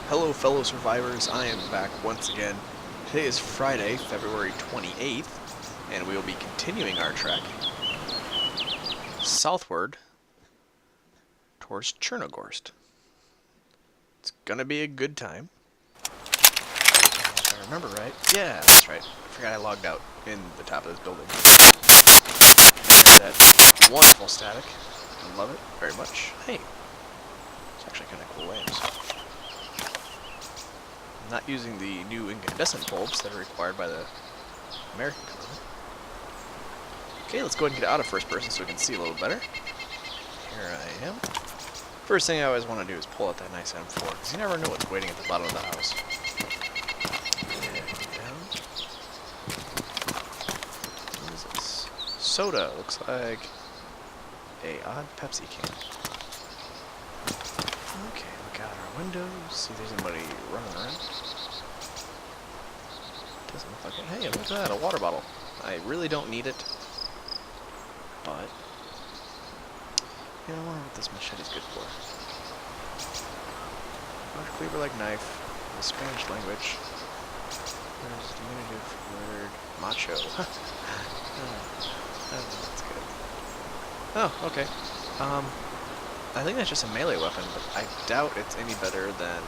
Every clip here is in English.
Hello fellow survivors, I am back once again. Today is Friday, February 28th, and we will be continuing our trek southward towards Chernogorsk. It's gonna be a good time. If I remember right. Yeah, that's right. I forgot I logged out in the top of this building. There's that wonderful static. I love it very much. Hey, it's actually kind of cool lamps. I'm not using the new incandescent bulbs that are required by the American government. Okay, let's go ahead and get out of first person so we can see a little better. Here I am. First thing I always want to do is pull out that nice M4, because you never know what's waiting at the bottom of the house. And down. What is this? Soda. Looks like a odd Pepsi can. Okay, look out our windows, see if there's anybody running around. Doesn't look like it. Hey, look at that, a water bottle. I really don't need it, but I wonder what this machete's good for. Much cleaver like knife, the Spanish language. There's the diminutive word macho. That's good. Oh, okay. I think that's just a melee weapon, but I doubt it's any better than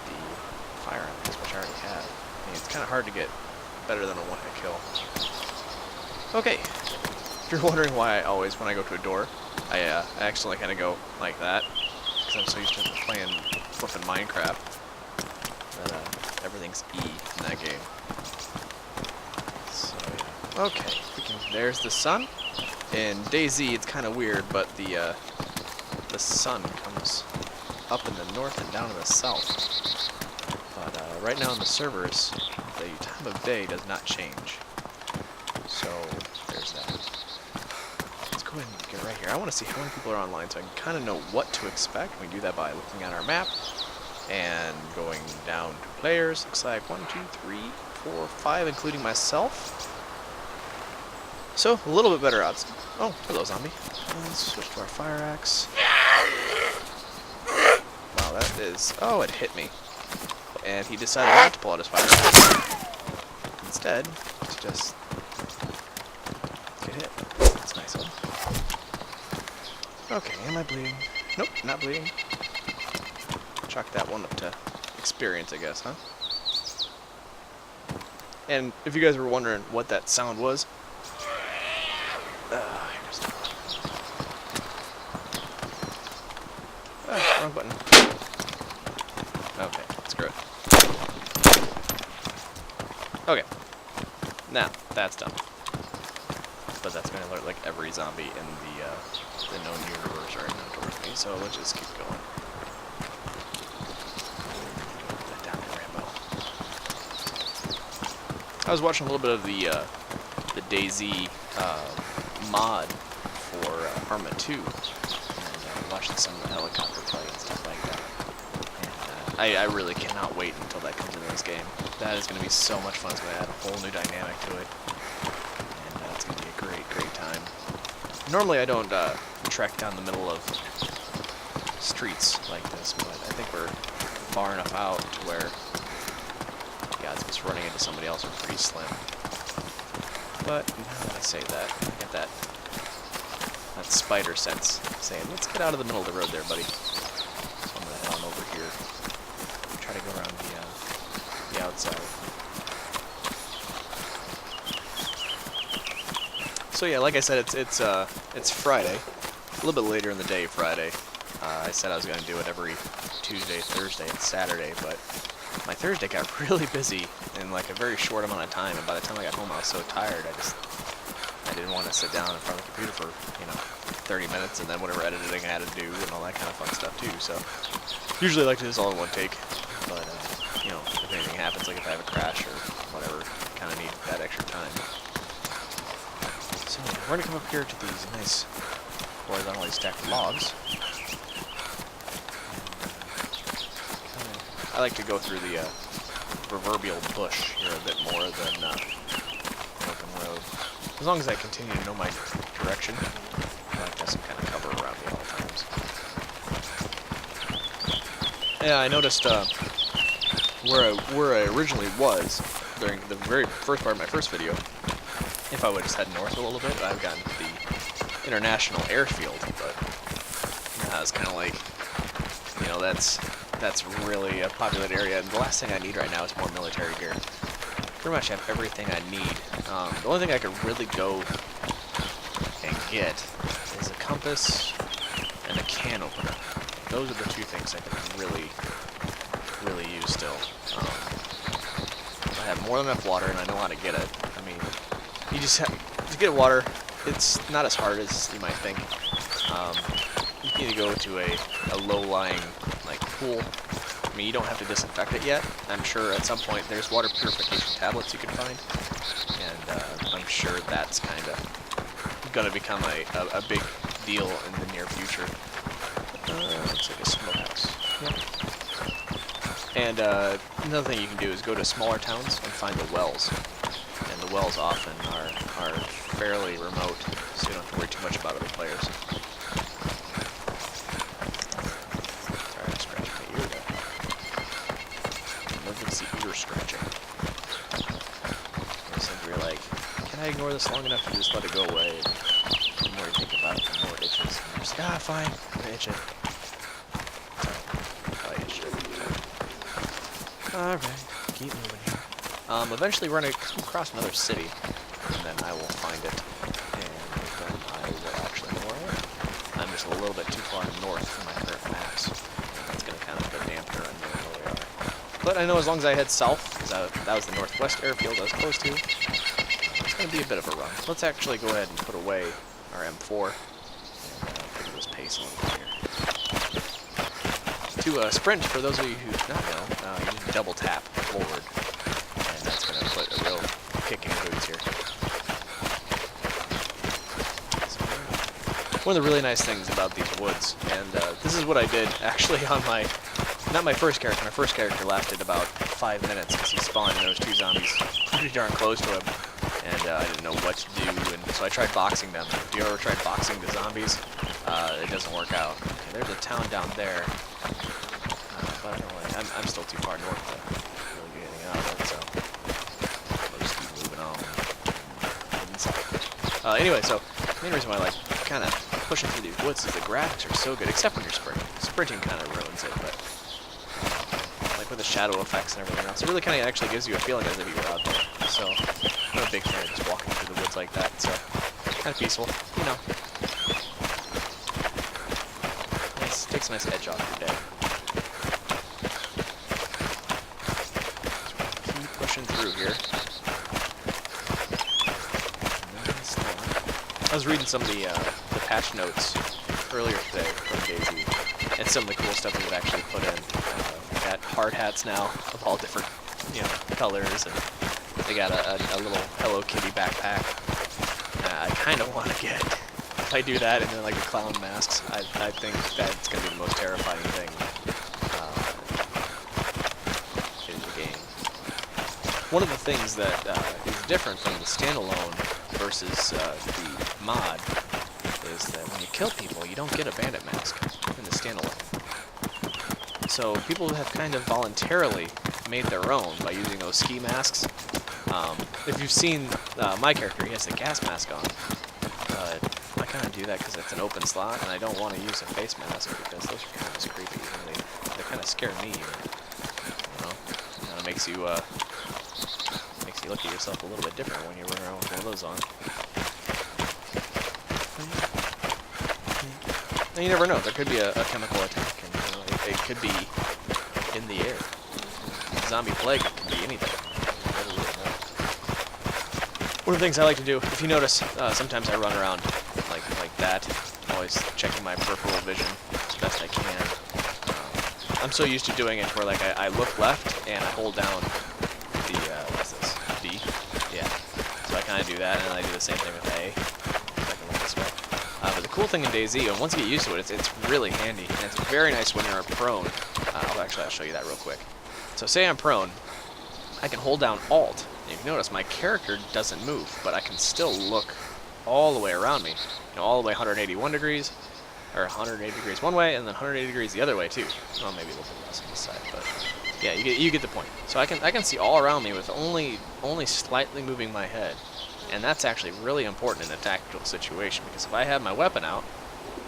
the firearms, which I already have. I mean, it's kind of hard to get better than a one-hit kill. Okay. If you're wondering why I always, when I go to a door, I accidentally kind of go like that, because I'm so used to playing flipping Minecraft that everything's E in that game. So yeah. Okay, there's the sun. In DayZ, it's kind of weird, but the sun comes up in the north and down in the south. But right now in the servers, the time of day does not change. So there's that. Let's go ahead and get right here. I want to see how many people are online so I can kind of know what to expect. We do that by looking at our map and going down to players. Looks like 1, 2, 3, 4, 5, including myself. So, a little bit better odds. Oh, hello, zombie. Let's switch to our fire axe. Wow, that is... Oh, it hit me. And he decided not to pull out his fire axe. Instead, to just get hit. That's nice of him. Okay, am I bleeding? Nope, not bleeding. Chalk that one up to experience, I guess, huh? And if you guys were wondering what that sound was, wrong button. Okay, screw it. Okay, now that's done. But that's going to alert like every zombie in the known universe right now towards me. So let's just keep going. Put that down there, Rambo. I was watching a little bit of the DayZ mod for Arma 2, and watching some of the helicopter play and stuff like that. And I really cannot wait until that comes into this game. That is going to be so much fun. It's going to add a whole new dynamic to it, and it's going to be a great, great time. Normally I don't trek down the middle of streets like this, but I think we're far enough out to where the odds of us running into somebody else are pretty slim. But now that I say that, I get that spider sense saying, let's get out of the middle of the road there, buddy. So I'm going to head on over here. Try to go around the outside. So yeah, like I said, it's Friday. A little bit later in the day, Friday. I said I was going to do it every Tuesday, Thursday, and Saturday, but my Thursday got really busy in like a very short amount of time, and by the time I got home I was so tired I didn't want to sit down in front of the computer for 30 minutes and then whatever editing I had to do and all that kind of fun stuff too. So usually I like to do this all in one take, but if anything happens, like if I have a crash or whatever, kind of need that extra time. So yeah, we're gonna come up here to these nice horizontally stacked logs. I like to go through the proverbial bush here a bit more than open road. As long as I continue to know my direction, I like to have some kind of cover around me at all times. Yeah, I noticed where I originally was during the very first part of my first video. If I would just head north a little bit, I've gotten to the international airfield, but it's kind of like, you know, that's really a populated area, and the last thing I need right now is more military gear. Pretty much have everything I need. The only thing I could really go and get is a compass and a can opener. Those are the two things I can really use still. I have more than enough water, and I know how to get it. I mean, you just have to get water. It's not as hard as you might think. You need to go to a low-lying like pool. I mean, you don't have to disinfect it yet. I'm sure at some point there's water purification tablets you can find, and I'm sure that's kind of going to become a big deal in the near future. Looks like a smokehouse. Yep. And another thing you can do is go to smaller towns and find the wells. And the wells often are fairly remote, so you don't have to worry too much about other players. Sorry, I'm scratching my ear there. I love to see ear scratching. So you're like, can I ignore this long enough to just let it go away? And the more you think about it, the more it itches. And you're just like, ah, fine, I'm itching. Alright, keep moving here. Eventually we're going to come across another city, and then I will find it, and then I will actually know where I am. I'm just a little bit too far north from my current maps. That's going to kind of put a dampener on where we are. But I know as long as I head south, because that was the northwest airfield I was close to, it's going to be a bit of a run. Let's actually go ahead and put away our M4, and figure this pace a little bit here. To sprint, for those of you who do not know, you need to double tap forward, and that's going to put a real kick in your boots here. So, one of the really nice things about these woods, and this is what I did actually on not my first character. My first character lasted about 5 minutes because he spawned and there was 2 zombies pretty darn close to him, and I didn't know what to do, and so I tried boxing them. If you ever tried boxing the zombies, it doesn't work out. Okay, there's a town down there. But I don't really, I'm still too far north to really get anything out of it, so I'll just keep moving on. Anyway, so the main reason why I like kind of pushing through these woods is the graphics are so good, except when you're sprinting. Sprinting kind of ruins it, but like with the shadow effects and everything else, it really kind of actually gives you a feeling as if you were out there. So I'm a big fan of just walking through the woods like that, so kind of peaceful, you know. Nice, takes a nice edge off your day. Through here. I was reading some of the patch notes earlier today from DayZ, and some of the cool stuff they've actually put in. They got hard hats now of all different, you know, colors, and they got a little Hello Kitty backpack. I kind of want to get, if I do that, and then like the clown masks, I think that's going to be the most terrifying thing in the game. One of the things that is different from the standalone versus the mod is that when you kill people, you don't get a bandit mask in the standalone. So people have kind of voluntarily made their own by using those ski masks. If you've seen my character, he has the gas mask on. I kind of do that because it's an open slot, and I don't want to use a face mask because those are kind of creepy. And they kind of scare me. You know, it makes you look at yourself a little bit different when you run around with one of those on. And you never know, there could be a chemical attack, and you know, it could be in the air. Zombie plague can be anything. You never really know. One of the things I like to do, if you notice, sometimes I run around like that, always checking my peripheral vision as best I can. I'm so used to doing it where like I look left and I hold down the what's this? D? Yeah. So I kind of do that, and I do the same thing with A. If I can look this way. But the cool thing in DayZ, and once you get used to it, it's really handy, and it's very nice when you're prone. I'll show you that real quick. So say I'm prone, I can hold down Alt. And you can notice my character doesn't move, but I can still look all the way around me. You know, all the way 181 degrees, or 180 degrees one way, and then 180 degrees the other way too. Well, maybe a little bit less on this side, but yeah, you get the point. So I can see all around me with only slightly moving my head, and that's actually really important in a tactical situation, because if I have my weapon out,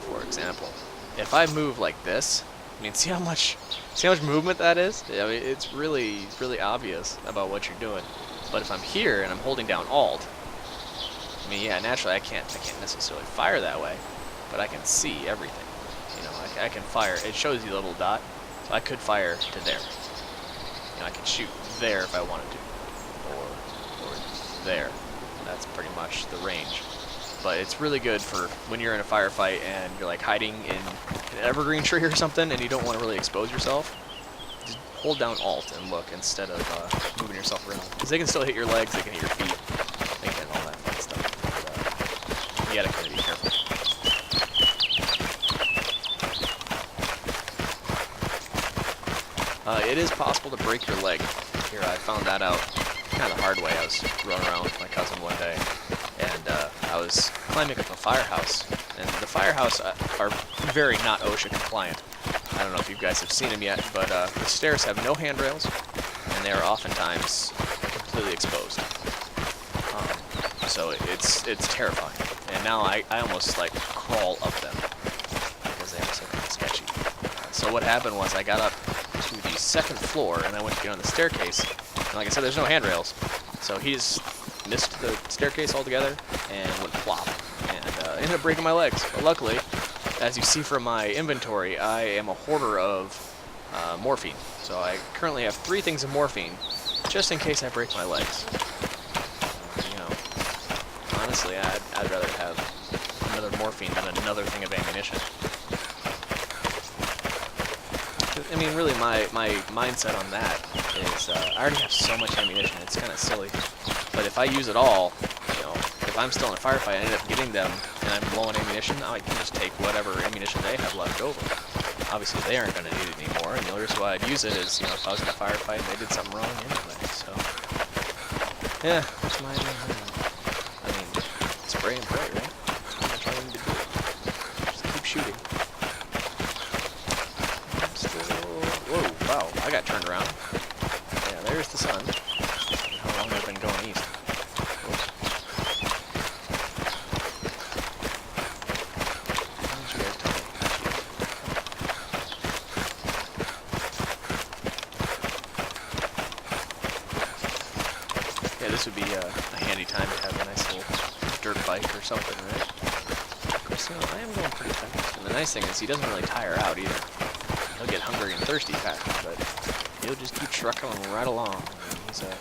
for example, if I move like this, I mean, see how much movement that is? I mean, it's really obvious about what you're doing. But if I'm here and I'm holding down Alt, I mean, yeah, naturally I can't necessarily fire that way, but I can see everything. You know, I can fire. It shows you the little dot, so I could fire to there. You know, I can shoot there if I wanted to, or there. That's pretty much the range. But it's really good for when you're in a firefight and you're like hiding in an evergreen tree or something and you don't want to really expose yourself. Just hold down Alt and look instead of moving yourself around. Because they can still hit your legs, they can hit your feet, they can all that fun stuff. But, you gotta kind of be careful. It is possible to break your leg. Here, I found that out kind of the hard way. I was running around with my cousin one day, and I was climbing up a firehouse. And the firehouse are very not OSHA compliant. I don't know if you guys have seen them yet, but the stairs have no handrails, and they are oftentimes completely exposed. So it's terrifying. And now I almost like crawl up them because they are so kind of sketchy. So what happened was I got up to the second floor and I went to get on the staircase. And like I said, there's no handrails, so he just missed the staircase altogether and went plop, and ended up breaking my legs. But luckily, as you see from my inventory, I am a hoarder of morphine. So I currently have 3 things of morphine, just in case I break my legs. You know, honestly, I'd rather have another morphine than another thing of ammunition. I mean, really, my mindset on that is I already have so much ammunition, it's kind of silly. But if I use it all, you know, if I'm still in a firefight, I end up getting them, and I'm low on ammunition, I can just take whatever ammunition they have left over. Obviously, they aren't going to need it anymore, and the only reason why I'd use it is, you know, if I was in a firefight and they did something wrong anyway, so... Yeah, that's my... I mean, spray and pray, right? That's what I'm trying to do. Just keep shooting. I'm still... Whoa, wow, I got turned around. Yeah, there's the sun. How long I've been going east. Oops. Yeah, this would be a handy time to have a nice little dirt bike or something, right? Of course, you know, I am going pretty fast. And the nice thing is he doesn't really tire out either. He'll get hungry and thirsty fast, but he'll just keep trucking right along. I mean, he's a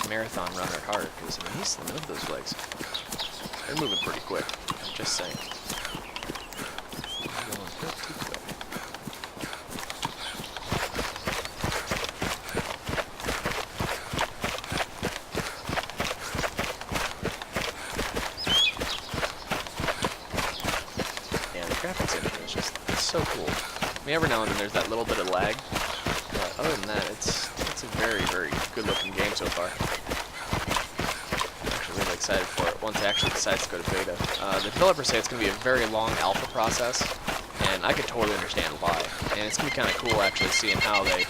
marathon runner at heart, because I mean, he's slimming up those legs. They're moving pretty quick, I'm just saying. They're going pretty quick. Yeah, the graphics engine is just so cool. I mean, every now and then there's that little bit of lag, but other than that, it's a very, very good-looking game so far. I'm actually really excited for it once it actually decides to go to beta. The developers say it's going to be a very long alpha process, and I could totally understand why. And it's going to be kind of cool actually seeing how they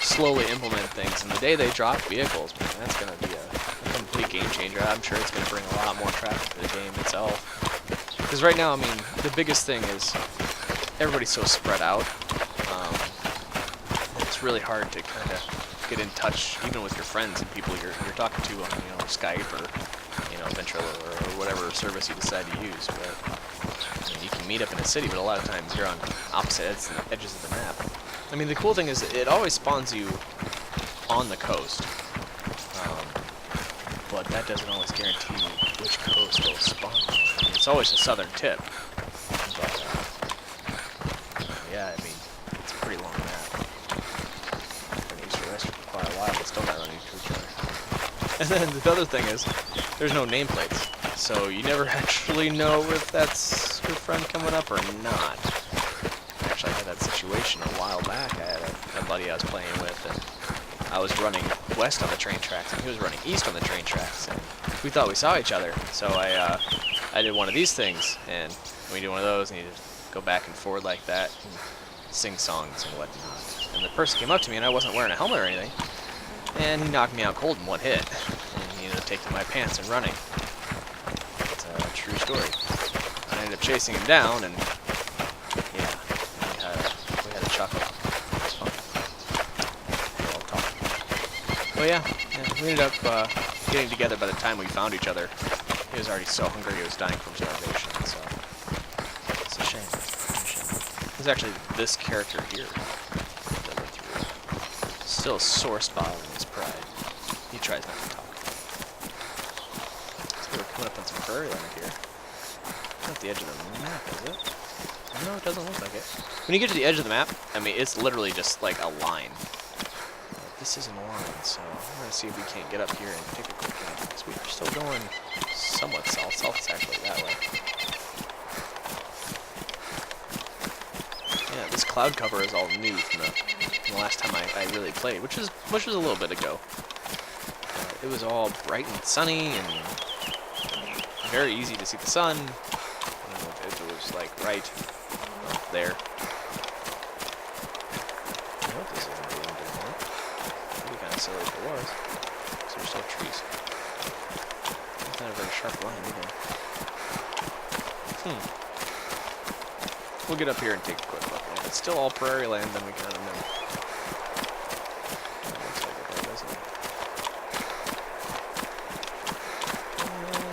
slowly implement things. And the day they drop vehicles, man, that's going to be a complete game changer. I'm sure it's going to bring a lot more traffic to the game itself. Because right now, I mean, the biggest thing is everybody's so spread out. It's really hard to kind of get in touch, even with your friends and people you're talking to on, you know, Skype or, you know, Ventrilo or whatever service you decide to use. But I mean, you can meet up in a city, but a lot of times you're on opposite edges of the map. I mean, the cool thing is it always spawns you on the coast, but that doesn't always guarantee which coast will spawn you. I mean, it's always the southern tip. But yeah, I mean, it's a pretty long map. Been east or west for quite a while, but still not running into each other. And then the other thing is, there's no nameplates, so you never actually know if that's your friend coming up or not. Actually, I had that situation a while back. I had a buddy I was playing with, and I was running west on the train tracks, and he was running east on the train tracks, and we thought we saw each other. So I did one of these things, and we did one of those, and he just go back and forth like that, and sing songs and whatnot. And the person came up to me, and I wasn't wearing a helmet or anything, and he knocked me out cold in one hit. And he ended up taking my pants and running. It's a true story. I ended up chasing him down, and yeah, we had a chuckle. It was fun. Well, yeah, we ended up getting together by the time we found each other. He was already so hungry, he was dying from starvation, so it's a shame. There's actually this character here that went through. Still a sore spot in his pride. He tries not to talk. So we're coming up on some prairie land here. Not the edge of the map, is it? No, it doesn't look like it. When you get to the edge of the map, I mean, it's literally just like a line. This isn't a line, so I'm going to see if we can't get up here and take a quick look. Because we're still going somewhat south. South is actually that way. Yeah, this cloud cover is all new from the last time I really played, which was a little bit ago. It was all bright and sunny and very easy to see the sun. If it was like right up there. I hope this isn't doing anymore. It'd be kind of silly if it was. Because there's still trees. It's not a very sharp line either. We'll get up here and take a quick look. If it's still all prairie land, then we kind of know. That looks like it though, doesn't it?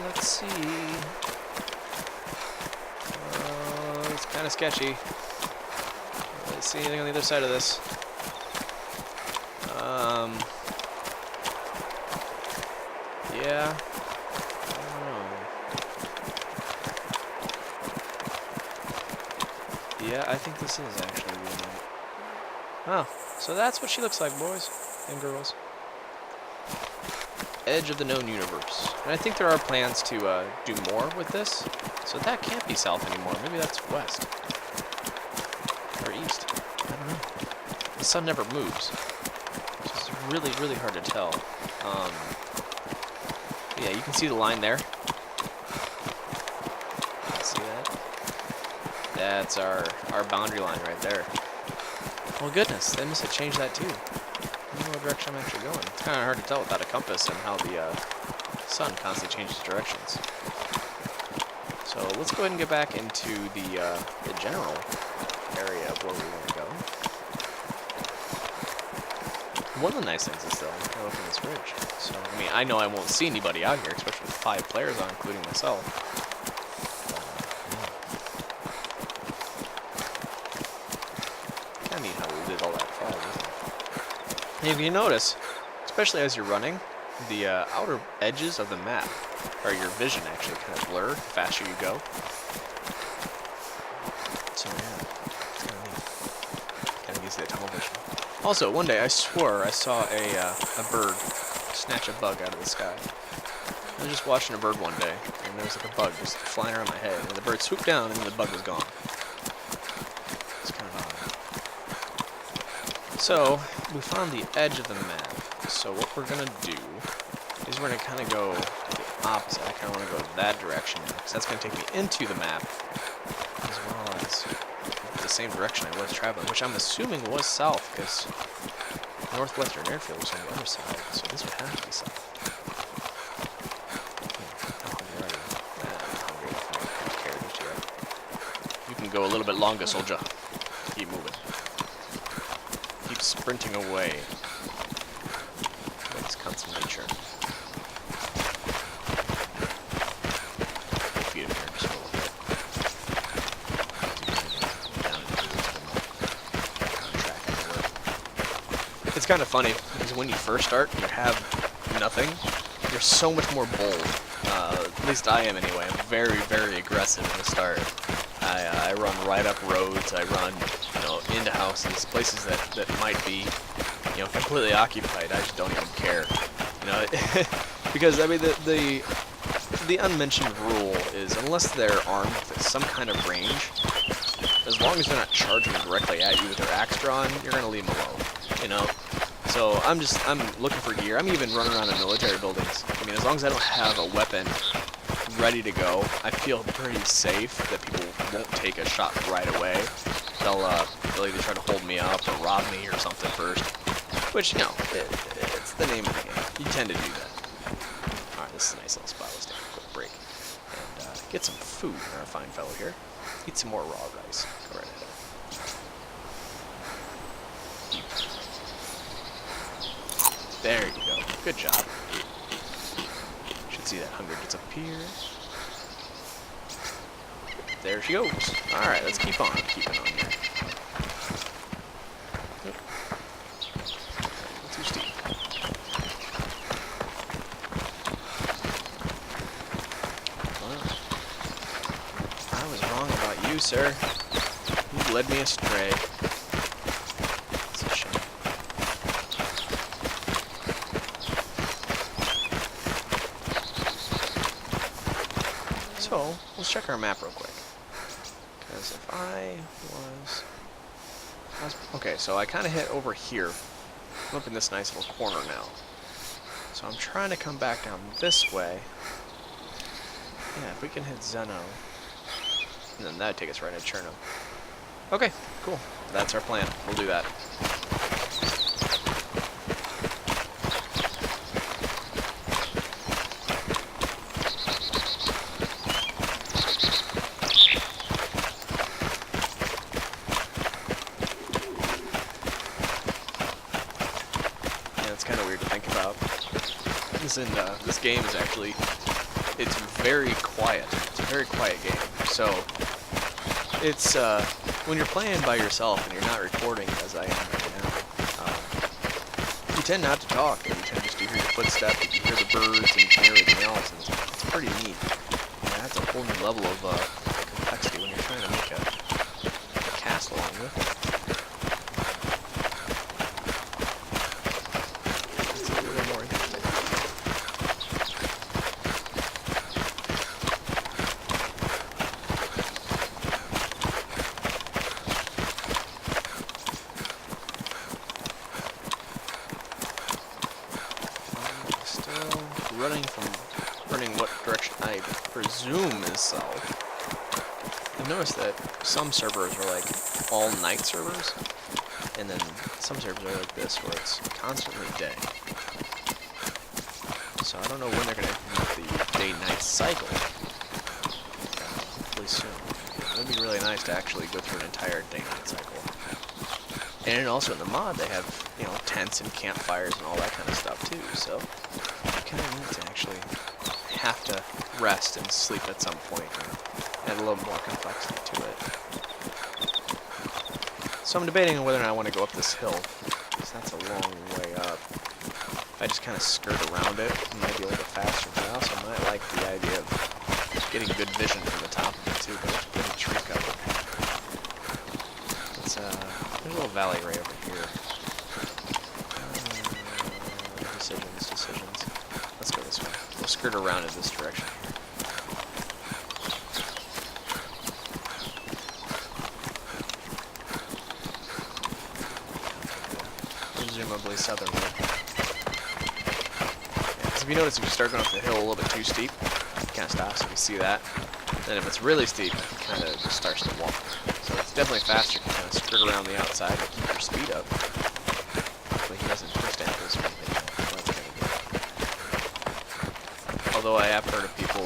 Let's see. It's kind of sketchy. Let's see anything on the other side of this. Yeah. Yeah, I think this is actually really neat. Oh, so that's what she looks like, boys and girls. Edge of the known universe. And I think there are plans to do more with this. So that can't be south anymore. Maybe that's west. Or east. I don't know. The sun never moves. Which is really, really hard to tell. Yeah, you can see the line there. See that? That's our boundary line right there. Well, goodness, they must have changed that too. I don't know what direction I'm actually going. It's kind of hard to tell without a compass and how the sun constantly changes directions. So let's go ahead and get back into the general area of where we want to go. One of the nice things is though, I look at this ridge. So I mean, I know I won't see anybody out here, especially with 5 players on, including myself. Kind of neat how we did all that fog, isn't it? And if you notice, especially as you're running, the outer edges of the map, or your vision actually kind of blur the faster you go. So yeah, it's kind of neat. Kind of gives you that tunnel vision. Also, one day I swore I saw a bird snatch a bug out of the sky. I was just watching a bird one day, and there was like a bug just flying around my head, and the bird swooped down, and then the bug was gone. It's kind of odd. So, we found the edge of the map. So what we're going to do is we're going to kind of go the opposite. I kind of want to go that direction now, because that's going to take me into the map, as well as the same direction I was traveling, which I'm assuming was south, because Northwestern Airfield was on the other side, so this would have to be south. You can go a little bit longer, soldier. Keep moving. Keep sprinting away. Let's concentrate. Feet in here just a little bit. It's kind of funny, because when you first start, you have nothing. You're so much more bold. At least I am anyway. I'm very, very aggressive at the start. I run right up roads. I run, into houses, places that might be, completely occupied. I just don't even care. Because I mean the unmentioned rule is unless they're armed with some kind of range, as long as they're not charging directly at you with their axe drawn, you're gonna leave them alone. So I'm looking for gear. I'm even running around in military buildings. I mean, as long as I don't have a weapon ready to go, I feel pretty safe that people won't take a shot right away. They'll either try to hold me up or rob me or something first. Which, you know, it's the name of the game. You tend to do that. Alright, this is a nice little spot. Let's take a quick break. And get some food in our fine fellow here. Eat some more raw rice. Go right ahead. There you go. Good job. Should see that hunger disappear. There she goes. Alright, let's keep on keeping on here. Yep. Too steep. Well, I was wrong about you, sir. You led me astray. It's a shame. So, let's check our map real quick. Because if I was... Okay, so I kind of hit over here. I'm up in this nice little corner now. So I'm trying to come back down this way. Yeah, if we can hit Zeno. And then that'd take us right into Cherno. Okay, cool. That's our plan. We'll do that. This game is actually, it's very quiet. It's a very quiet game. So, it's, when you're playing by yourself and you're not recording, as I am right now, you tend not to talk, and you tend just to hear your footsteps, you hear the birds, and you can hear everything else, and it's pretty neat. And that's a whole new level of complexity when you're trying to make a castle on it. Running what direction I presume is south. I've noticed that some servers are like all night servers, and then some servers are like this where it's constantly day. So I don't know when they're going to implement the day-night cycle. Hopefully soon. It would be really nice to actually go through an entire day-night cycle. And also in the mod they have, you know, tents and campfires and all that kind of stuff too, so you kind of need to actually have to rest and sleep at some point and add a little more complexity to it. So I'm debating on whether or not I want to go up this hill, because that's a long way up. If I just kind of skirt around it, it might be a little bit faster, but I also might like the idea of getting good vision from the top of it too, but it's a pretty tree cover. It's, there's a little valley right over here. Decisions. Let's go this way. We'll skirt around in this direction here. Presumably southern way. Yeah, if you notice, if you start going up the hill a little bit too steep, it kind of stops if you see that. Then if it's really steep, it kind of just starts to walk. So it's definitely faster to kind of skirt around the outside and keep your speed up. Hopefully he doesn't twist ankles or anything. Although I have heard of people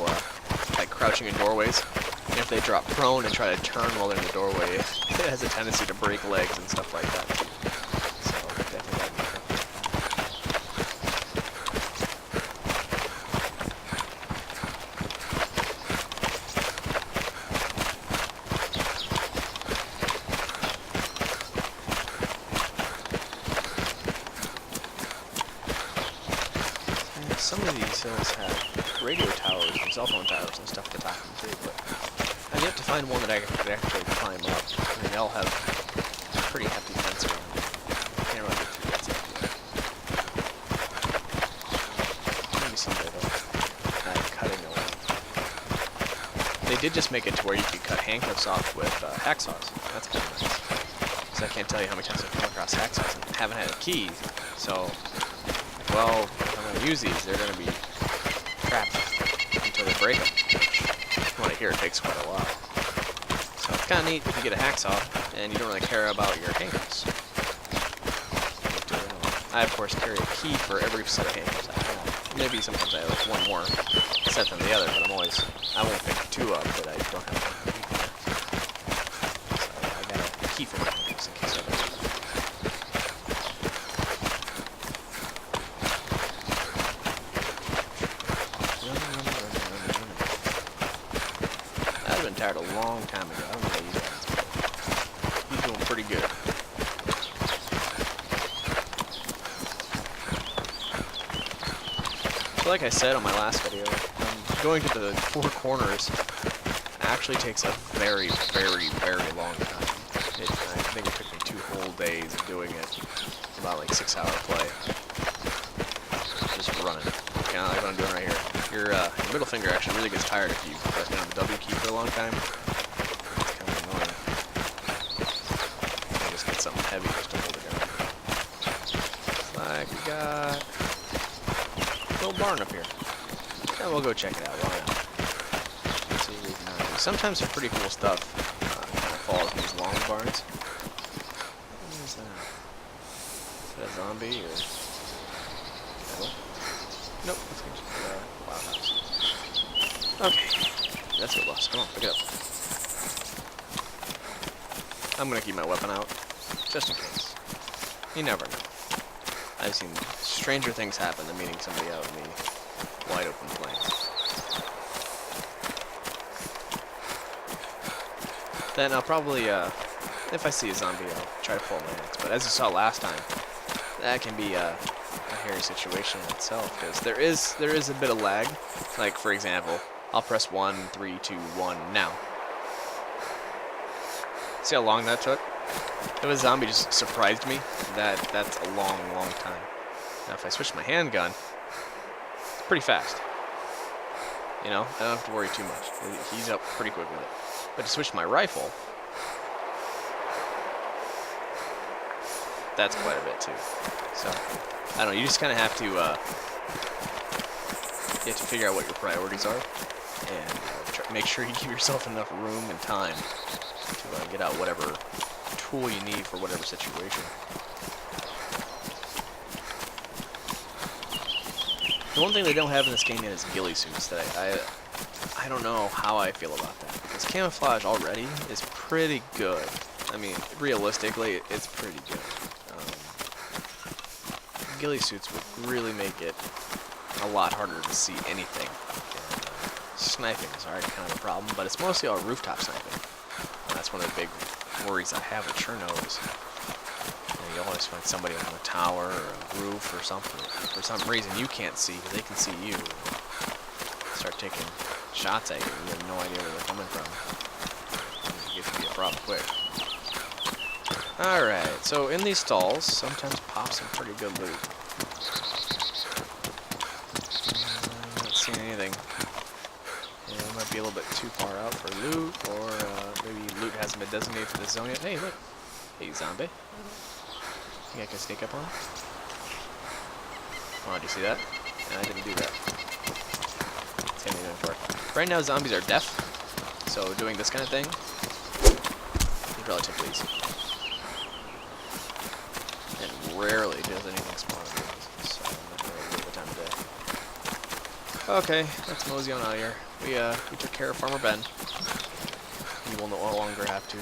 like crouching in doorways, and if they drop prone and try to turn while they're in the doorway, it has a tendency to break legs and stuff like that. So definitely gotta be careful. Some of these hills have radio towers and cell phone towers and stuff to back them too, but I've yet to find one that I could actually climb up. I mean, they all have a pretty hefty fence around them. Can't really get through that stuff yet. Maybe someday though. Cutting away. They did just make it to where you could cut handcuffs off with hacksaws. That's kind of nice. Because I can't tell you how many times I've come across hacksaws and haven't had a key, so, well, if I'm going to use these, they're going to be trapped until they break them. From what I hear, it takes quite a while. It's kind of neat if you get a hacksaw and you don't really care about your handles. I, of course, carry a key for every set of handles I have. Maybe sometimes I have like one more set than the other, but I won't pick two up that I don't have one. So I got a key for my handles in case I don't. I've been tired a long time ago. I don't know how you guys, but he's doing pretty good. So like I said on my last video, going to the four corners actually takes a very, very, very long time. I think it took me 2 whole days of doing it. About like 6-hour play. Just running. Kind of like what I'm doing right here. Your middle finger actually really gets tired if you press down the W key for a long time. It's kind of annoying. I just get something heavy just to hold it down. Like we got a little barn up here. And we'll go check it out. Why not? Let's see what we can do. Sometimes some pretty cool stuff kind of falls in these long barns. What is that? Is that a zombie or? No? Nope. Let's go check the wild house. Okay. That's what lost. Come on, pick it up. I'm gonna keep my weapon out, just in case. You never know. I've seen stranger things happen than meeting somebody out in the wide open plains. Then I'll probably, if I see a zombie, I'll try to pull my axe. But as you saw last time, that can be a hairy situation in itself, because there is a bit of lag. Like, for example, I'll press 1, 3, 2, 1, now. See how long that took? If a zombie just surprised me, that's a long, long time. Now if I switch my handgun, it's pretty fast. You know, I don't have to worry too much. He's up pretty quick with it. But to switch my rifle, that's quite a bit too. So, I don't know, you just kind of have to, you have to figure out what your priorities are, and make sure you give yourself enough room and time to get out whatever tool you need for whatever situation. The one thing they don't have in this game yet is ghillie suits. That I don't know how I feel about that, because camouflage already is pretty good. I mean, realistically, it's pretty good. Ghillie suits would really make it a lot harder to see anything. And, sniping is already kind of a problem, but it's mostly all rooftop sniping. And that's one of the big worries I have with Chernos. You always find somebody on a tower or a roof or something. For some reason you can't see, they can see you. Start taking shots at you, you have no idea where they're coming from. It can be a problem quick. Alright, so in these stalls, sometimes pop some pretty good loot. Not seeing anything. Yeah, it might be a little bit too far out for loot, or maybe loot hasn't been designated for this zone yet. Hey, look. Hey, zombie. Think I can sneak up on him? Oh, did you see that? Yeah, I didn't do that. What's he doing for? Right now, zombies are deaf, so doing this kind of thing is relatively easy. And rarely does anything spawn, so I'm not going to really the time of day. Okay, let's mosey on out of here. We took care of Farmer Ben. He will no longer have to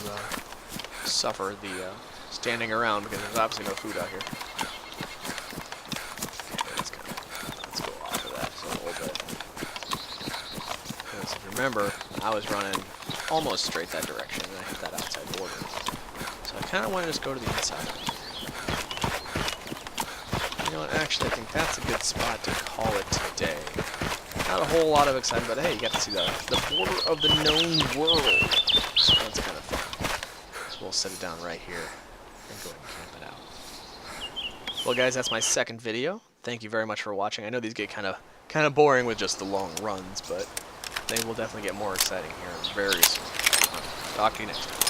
suffer the standing around, because there's obviously no food out here. Okay, let's go off of that just a little bit. Because if you remember, I was running almost straight that direction, and I hit that outside border. So I kind of want to just go to the inside. You know what, actually, I think that's a good spot to call it today. Not a whole lot of excitement, but hey, you got to see the border of the known world. So that's kind of fun. So we'll set it down right here and go ahead and camp it out. Well, guys, that's my second video. Thank you very much for watching. I know these get kind of boring with just the long runs, but they will definitely get more exciting here very soon. Talk to you next time.